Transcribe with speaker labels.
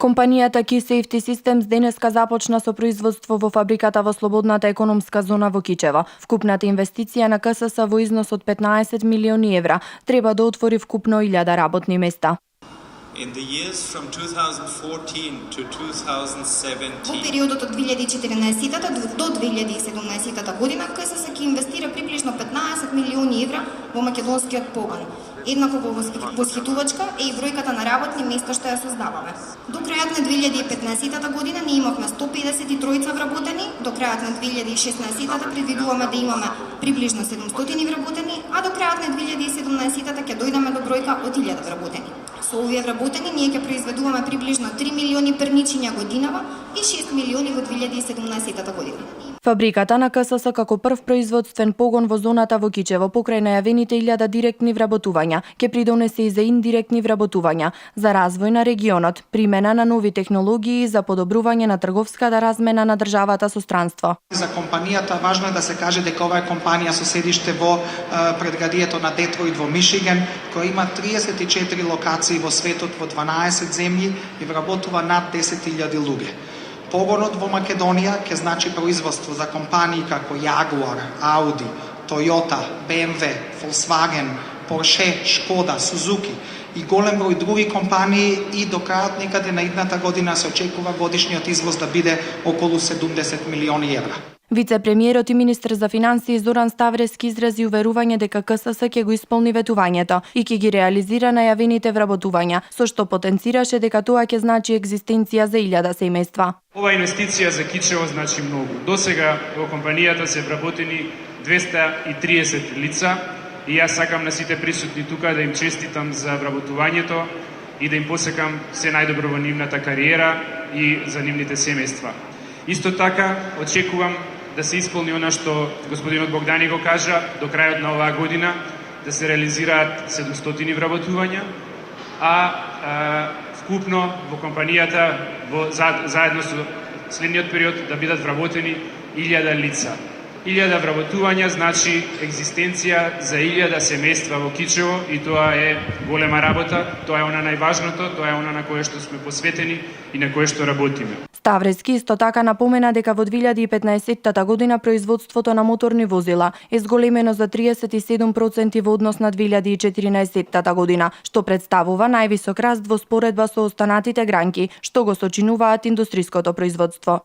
Speaker 1: Компанијата Key Safety Systems денеска започна со производство во фабриката во слободната економска зона во Кичево. Вкупната инвестиција на КСС во износ од 15 милиони евра треба да отвори вкупно 1000 работни места.
Speaker 2: In the years from 2014 to 2017,
Speaker 3: Во периодот од 2014 до 2017 година КСС ќе инвестира приближно 15 милиони евра во македонскиот погон. Еднакво восхитувачка е и бројката на работни места што ја создаваме. До крајот на 2015 година ние имавме 153 вработени, до крајот на 2016 предвидуваме да имаме приближно 700 вработени, а до крајот на 2017 ќе дојдеме до бројка од 1000 вработени. Со овие вработени ние ќе произведуваме приближно 3 милиони перничиња годинава и 6 милиони во 2017 година.
Speaker 1: Фабриката на КСС како прв производствен погон во зоната во Кичево покрај најавените 1000 директни вработувања ќе придонесе и за индиректни вработувања, за развој на регионот, примена на нови технологии за подобрување на трговската размена на државата со странство.
Speaker 4: За компанијата важно е да се каже дека ова е компанија со седиште во предградието на Детройт во Мишиген, која има 34 локации во светот во 12 земји и вработува над 10.000 луѓе. Погонот во Македонија ќе значи производство за компании како Jaguar, Audi, Toyota, BMW, Volkswagen, Porsche, Škoda, Suzuki и голем број други компании и до крајот некаде на идната година се очекува годишниот извоз да биде околу 70 милиони евра.
Speaker 1: Вице-премиерот и министер за финансии Зоран Ставрески изрази уверување дека КСС ќе го исполни ветувањето и ќе ги реализира најавените вработувања, со што потенцираше дека тоа ќе значи екзистенција за 1000 семејства.
Speaker 5: Ова инвестиција за Кичево значи многу. Досега во компанијата се вработени 230 лица и јас сакам на сите присутни тука да им честитам за вработувањето и да им посекам се најдобро во нивната кариера и за нивните семејства. Исто така очекувам да се исполни она што господинот Богдани го кажа, до крајот на оваа година да се реализираат 700 вработувања, вкупно во компанијата заедно со следниот период да бидат вработени 1000 лица. 1000 вработувања значи екзистенција за 1000 семејства во Кичево и тоа е голема работа, тоа е она најважното, тоа е она на кое што сме посветени и на кое што работиме.
Speaker 1: Ставрески исто така напомена дека во 2015 година производството на моторни возила е зголемено за 37% во однос на 2014 година, што представува највисок раст во споредба со останатите гранки, што го сочинуваат индустриското производство.